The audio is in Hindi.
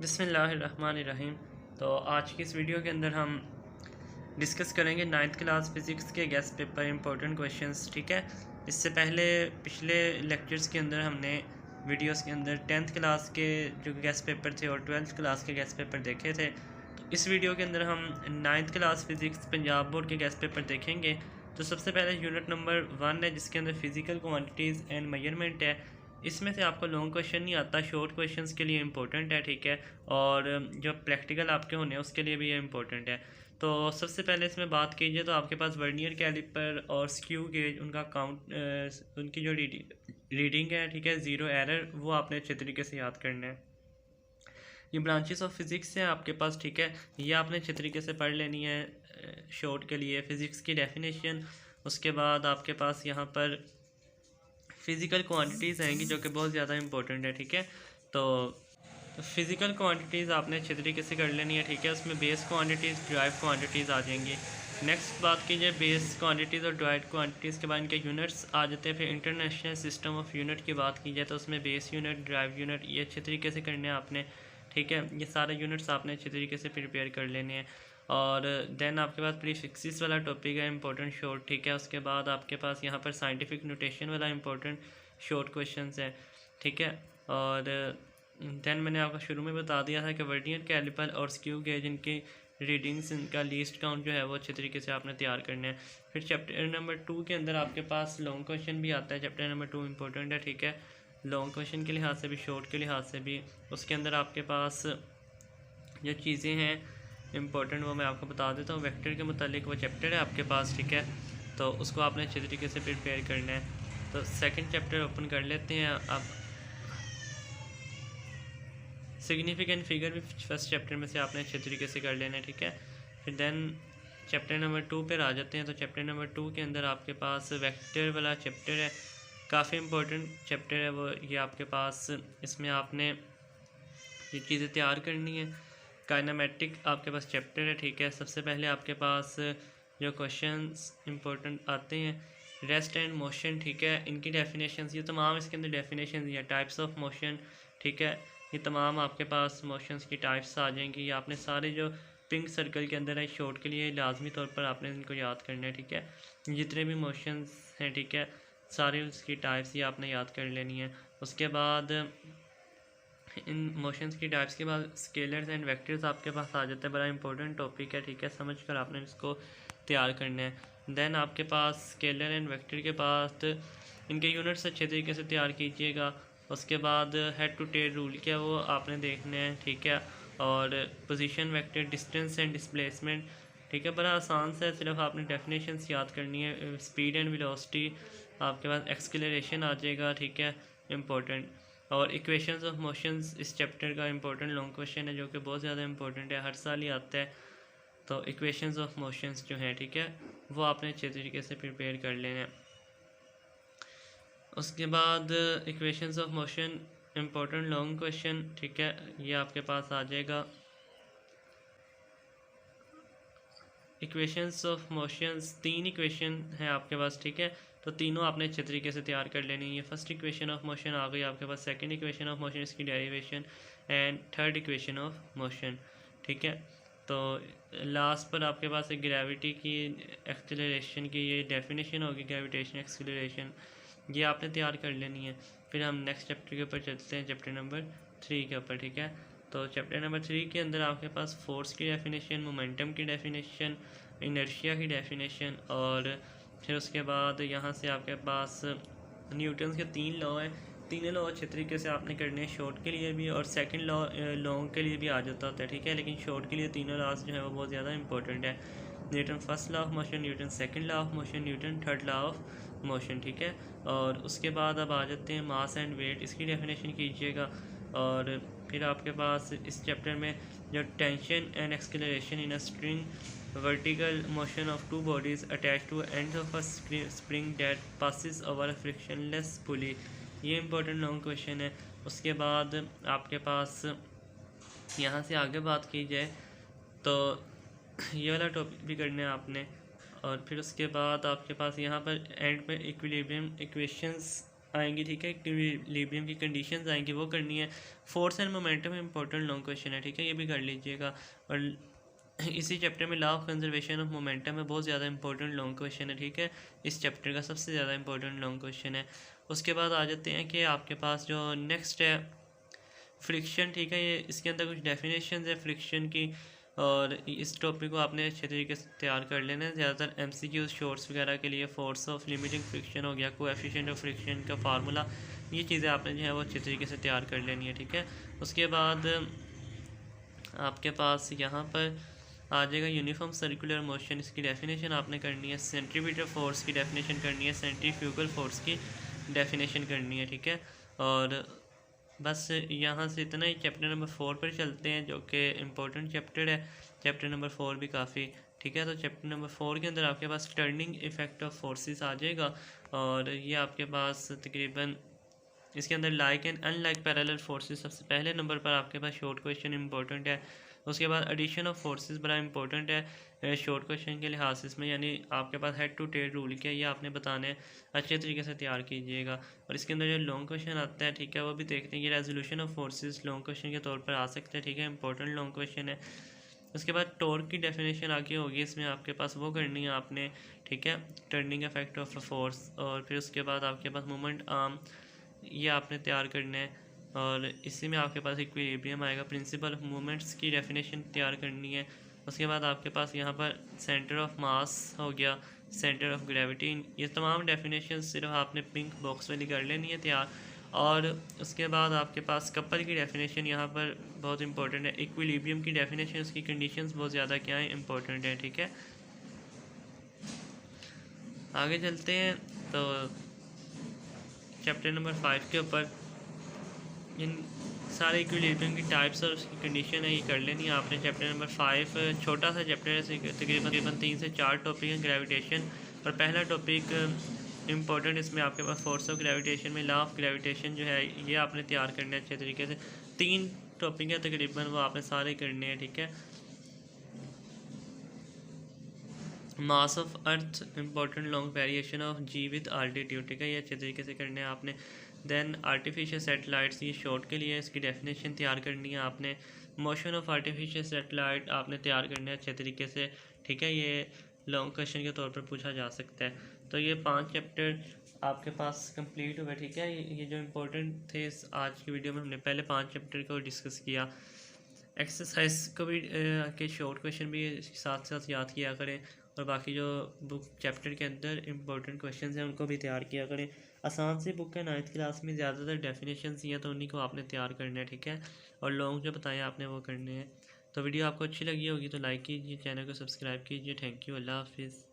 बिस्मिल्लाहिर्रहमानिर्रहीम। तो आज की इस वीडियो के अंदर हम डिस्कस करेंगे 9th क्लास फ़िज़िक्स के गेस्ट पेपर इंपॉर्टेंट क्वेश्चंस। ठीक है, इससे पहले पिछले लेक्चर्स के अंदर हमने वीडियोस के अंदर 10th क्लास के जो गेस्ट पेपर थे और 12th क्लास के गेस्ट पेपर देखे थे। तो इस वीडियो के अंदर हम 9th class physics Punjab board के गेस्ट पेपर देखेंगे। तो सबसे पहले यूनिट नंबर 1 है, जिसके अंदर फ़िज़िकल क्वान्टिटीज़ एंड मेजरमेंट है। इसमें से आपको लॉन्ग क्वेश्चन नहीं आता, शॉर्ट क्वेश्चंस के लिए इंपॉर्टेंट है। ठीक है, और जो प्रैक्टिकल आपके होने हैं उसके लिए भी ये इंपॉर्टेंट है। तो सबसे पहले इसमें बात कीजिए तो आपके पास वर्नियर कैलिपर और स्क्यू गेज, उनका काउंट, उनकी जो रीडिंग है, ठीक है, ज़ीरो एरर, वो आपने अच्छे तरीके से याद करना है। ये ब्रांचेस ऑफ फिज़िक्स हैं आपके पास। ठीक है, ये आपने अच्छे तरीके से पढ़ लेनी है। शॉर्ट के लिए फ़िज़िक्स की डेफिनेशन, उसके बाद आपके पास यहाँ पर फ़िज़िकल क्वांटिटीज़ आएंगी जो कि बहुत ज़्यादा इंपॉर्टेंट है। ठीक है, तो फ़िज़िकल क्वांटिटीज़ आपने अच्छे तरीके से कर लेनी है। ठीक है, उसमें बेस क्वांटिटीज़, ड्राइव क्वांटिटीज़ आ जाएंगी। नेक्स्ट बात कीजिए बेस क्वांटिटीज़ और ड्राइव क्वांटिटीज़ के बाद इनके यूनिट्स आ जाते हैं। फिर इंटरनेशनल सिस्टम ऑफ यूनिट की बात की जाए तो उसमें बेस यूनिट, ड्राइव यूनिट, ये अच्छे तरीके से करने हैं आपने। ठीक है, ये सारे यूनिट्स आपने अच्छे तरीके से प्रिपेयर कर लेने हैं। और देन आपके पास प्रीफिक्सेस वाला टॉपिक है, इंपॉर्टेंट शॉर्ट। ठीक है, उसके बाद आपके पास यहाँ पर साइंटिफिक नोटेशन वाला इंपॉर्टेंट शॉर्ट क्वेश्चंस है। ठीक है, और देन मैंने आपको शुरू में बता दिया था कि वर्नियर कैलिपर और स्क्यू गेज, इनकी रीडिंग्स, इनका लीस्ट काउंट जो है वो अच्छे तरीके से आपने तैयार करना है। फिर चैप्टर नंबर 2 के अंदर आपके पास लॉन्ग क्वेश्चन भी आता है। चैप्टर नंबर 2 इंपॉर्टेंट है। ठीक है, लॉन्ग क्वेश्चन के लिहाज से भी, शॉर्ट के लिहाज से भी। उसके अंदर आपके पास जो चीज़ें हैं इंपॉर्टेंट वो मैं आपको बता देता हूँ। वेक्टर के मुतालिक वो चैप्टर है आपके पास। ठीक है, तो उसको आपने अच्छे तरीके से प्रिपेयर करना है। तो सेकंड चैप्टर ओपन कर लेते हैं। अब सिग्निफिकेंट फिगर भी फर्स्ट चैप्टर में से आपने अच्छे तरीके से कर लेना है। ठीक है, फिर देन चैप्टर नंबर 2 पर आ जाते हैं। तो चैप्टर नंबर 2 के अंदर आपके पास वेक्टर वाला चैप्टर है, काफ़ी इंपॉर्टेंट चैप्टर है वो। ये आपके पास, इसमें आपने ये चीज़ें तैयार करनी है। काइनेमेटिक आपके पास चैप्टर है। ठीक है, सबसे पहले आपके पास जो क्वेश्चंस इंपॉर्टेंट आते हैं, रेस्ट एंड मोशन। ठीक है, इनकी डेफिनेशंस, ये तमाम इसके अंदर डेफिनेशंस या टाइप्स ऑफ मोशन। ठीक है, ये तमाम आपके पास मोशंस की टाइप्स आ जाएंगी। ये आपने सारे जो पिंक सर्कल के अंदर है शॉर्ट के लिए लाजमी तौर पर आपने इनको याद करना है। ठीक है, जितने भी मोशंस हैं, ठीक है, सारे उसकी टाइप्स ये आपने याद कर लेनी है। उसके बाद इन मोशंस की टाइप्स के बाद स्केलर्स एंड वेक्टर्स आपके पास आ जाते हैं। बड़ा इंपॉर्टेंट टॉपिक है। ठीक है, समझ कर आपने इसको तैयार करना है। देन आपके पास स्केलर एंड वेक्टर के पास इनके यूनिट्स अच्छे तरीके से तैयार कीजिएगा। उसके बाद हेड टू टेल रूल क्या वो आपने देखने हैं। ठीक है, और position vector, distance and displacement. ठीक है, बड़ा आसान सा है, सिर्फ आपने डेफिनेशंस याद करनी है। स्पीड एंड वेलोसिटी, आपके पास एक्सेलरेशन आ जाएगा। ठीक है, इंपॉर्टेंट। और इक्वेशंस ऑफ मोशंस इस चैप्टर का इंपॉर्टेंट लॉन्ग क्वेश्चन है जो कि बहुत ज़्यादा इंपॉर्टेंट है, हर साल ही आता है। तो इक्वेशंस ऑफ मोशंस जो है, ठीक है, वो आपने अच्छे तरीके से प्रिपेयर कर लेना है। उसके बाद equations of motion, important long question. ठीक है, ये आपके पास आ जाएगा। इक्वेशंस ऑफ मोशंस, 3 इक्वेशन है आपके पास। ठीक है, तो तीनों आपने अच्छे तरीके से तैयार कर लेनी है। फर्स्ट इक्वेशन ऑफ मोशन आ गई आपके पास, सेकंड इक्वेशन ऑफ मोशन, इसकी derivation, and third equation of motion. ठीक है, तो लास्ट पर आपके पास एक ग्रेविटी की, एक्सेलरेशन की ये डेफिनेशन होगी, ग्रेविटेशन एक्सेलरेशन, ये आपने तैयार कर लेनी है। फिर हम नेक्स्ट चैप्टर के ऊपर चलते हैं, चैप्टर नंबर 3 के ऊपर। ठीक है, तो चैप्टर नंबर 3 के अंदर आपके पास फोर्स की डेफिनेशन, मोमेंटम की डेफिनेशन, इनर्शिया की डेफिनेशन, और फिर उसके बाद यहाँ से आपके पास न्यूटन्स के 3 लॉ हैं। तीनों लॉ अच्छे तरीके से आपने करने हैं, शॉर्ट के लिए भी, और सेकंड लॉ लॉन्ग के लिए भी आ जाता होता है। ठीक है, लेकिन शॉर्ट के लिए तीनों लॉज जो है वो बहुत ज़्यादा इंपॉर्टेंट है। Newton first law of motion, Newton second law of motion, Newton third law of motion. ठीक है, और उसके बाद अब आ जाते हैं मास एंड वेट, इसकी डेफिनेशन कीजिएगा। और फिर आपके पास इस चैप्टर में जो tension and acceleration in a string, vertical motion of two bodies attached to ends of a spring that passes over a frictionless pulley, ये इंपॉर्टेंट लॉन्ग क्वेश्चन है। उसके बाद आपके पास यहाँ से आगे बात की जाए तो ये वाला टॉपिक भी करना है आपने। और फिर उसके बाद आपके पास यहाँ पर एंड में इक्विलिब्रियम इक्वेशंस आएंगी, ठीक है, इक्विलिब्रियम की कंडीशंस आएंगी, वो करनी है। Force and momentum important long question है, ठीक है, ये भी कर लीजिएगा। और इसी चैप्टर में law of conservation of momentum में बहुत ज़्यादा इंपॉर्टेंट लॉन्ग क्वेश्चन है, ठीक है, इस चैप्टर का सबसे ज़्यादा इंपॉर्टेंट लॉन्ग क्वेश्चन है। उसके बाद आ जाते हैं कि आपके पास जो नेक्स्ट है फ्रिक्शन, ठीक है, ये इसके अंदर कुछ डेफिनेशन है फ्रिक्शन की, और इस टॉपिक को आपने अच्छे तरीके से तैयार कर लेना है। ज़्यादातर एमसीक्यूज शॉर्ट्स वगैरह के लिए फोर्स ऑफ लिमिटिंग फ्रिक्शन हो गया, कोएफिशिएंट ऑफ फ्रिक्शन का फार्मूला, ये चीज़ें आपने जो है वो अच्छे तरीके से तैयार कर लेनी है, ठीक है। उसके बाद आपके पास यहाँ पर आ जाएगा यूनिफॉर्म सर्कुलर मोशन, इसकी डेफिनेशन आपने करनी है। सेंट्रीपिटल फोर्स की डेफिनेशन करनी है, सेंट्रीफ्यूगल फोर्स की डेफिनेशन करनी है, ठीक है। और बस यहाँ से इतना ही। चैप्टर नंबर 4 पर चलते हैं, जो कि इम्पोर्टेंट चैप्टर है। चैप्टर नंबर 4 भी काफ़ी, ठीक है। तो चैप्टर नंबर 4 के अंदर आपके पास टर्निंग इफेक्ट ऑफ फोर्सेस आ जाएगा, और ये आपके पास तकरीबन इसके अंदर like and unlike parallel forces सबसे पहले नंबर पर आपके पास शॉर्ट क्वेश्चन इंपॉर्टेंट है। उसके बाद एडिशन ऑफ फोर्सेस बड़ा इंपॉर्टेंट है शॉर्ट क्वेश्चन के लिहाज से, इसमें यानी आपके पास हेड टू टेल रूल क्या है ये आपने बताने अच्छे तरीके से तैयार कीजिएगा। और इसके अंदर जो लॉन्ग क्वेश्चन आता है, ठीक है, वो भी देखते हैं। ये resolution of forces long question के तौर पर आ सकते हैं, ठीक है, इंपॉर्टेंट लॉन्ग क्वेश्चन है। उसके बाद टॉर्क की डेफिनेशन आगे होगी, इसमें आपके पास वो करनी है आपने, ठीक है, टर्निंग इफेक्ट ऑफ फोर्स। और फिर उसके बाद आपके पास मोमेंट आर्म, ये आपने तैयार करना है। और इसी में आपके पास इक्विलिब्रियम आएगा, प्रिंसिपल ऑफ मूवमेंट्स की डेफिनेशन तैयार करनी है। उसके बाद आपके पास यहाँ पर सेंटर ऑफ मास हो गया, सेंटर ऑफ ग्रेविटी, ये तमाम डेफिनेशन सिर्फ आपने पिंक बॉक्स वाली कर लेनी है तैयार। और उसके बाद आपके पास कपल की डेफिनेशन यहाँ पर बहुत इंपॉर्टेंट है। इक्विलिब्रियम की डेफिनेशन, उसकी कंडीशंस बहुत ज़्यादा क्या है, इंपॉर्टेंट है, ठीक है। आगे चलते हैं तो चैप्टर नंबर 5 के ऊपर इन सारे इक्विलिब्रियम की टाइप्स और उसकी कंडीशन है, ये कर लेनी है आपने। चैप्टर नंबर 5 छोटा सा चैप्टर है, तकरीबन 3 से 4 टॉपिक हैं ग्रेविटेशन। और पहला टॉपिक इंपॉर्टेंट इसमें आपके पास फोर्स ऑफ ग्रेविटेशन में लॉ ऑफ ग्रेविटेशन जो है ये आपने तैयार करना है अच्छे तरीके से। 3 टॉपिक है तकरीबन, वो आपने सारे करने हैं, ठीक है। Mass of earth important long variation of g with altitude, ठीक है, ये अच्छे तरीके से करने हैं आपने। देन आर्टिफिशियल सैटेलाइट्स, ये शॉर्ट के लिए इसकी डेफिनेशन तैयार करनी है आपने। मोशन ऑफ आर्टिफिशियल सैटेलाइट आपने तैयार करना है अच्छे तरीके से, ठीक है, ये लॉन्ग क्वेश्चन के तौर पर पूछा जा सकता है। तो ये 5 चैप्टर आपके पास कंप्लीट हुए, ठीक है। ये जो इम्पोर्टेंट थे इस आज की वीडियो में हमने पहले 5 चैप्टर को डिस्कस किया। एक्सरसाइज को भी के शॉर्ट क्वेश्चन भी साथ साथ याद किया करें, और बाकी जो बुक चैप्टर के अंदर इंपॉर्टेंट क्वेश्चंस हैं उनको भी तैयार किया करें। आसान सी बुक है, 9th क्लास में ज़्यादातर डेफिनेशंस ही हैं, तो उन्हीं को आपने तैयार करना है, ठीक है। और लॉन्ग जो बताएं आपने वो करने हैं। तो वीडियो आपको अच्छी लगी होगी तो लाइक कीजिए, चैनल को सब्सक्राइब कीजिए। थैंक यू, अल्लाह हाफिज़।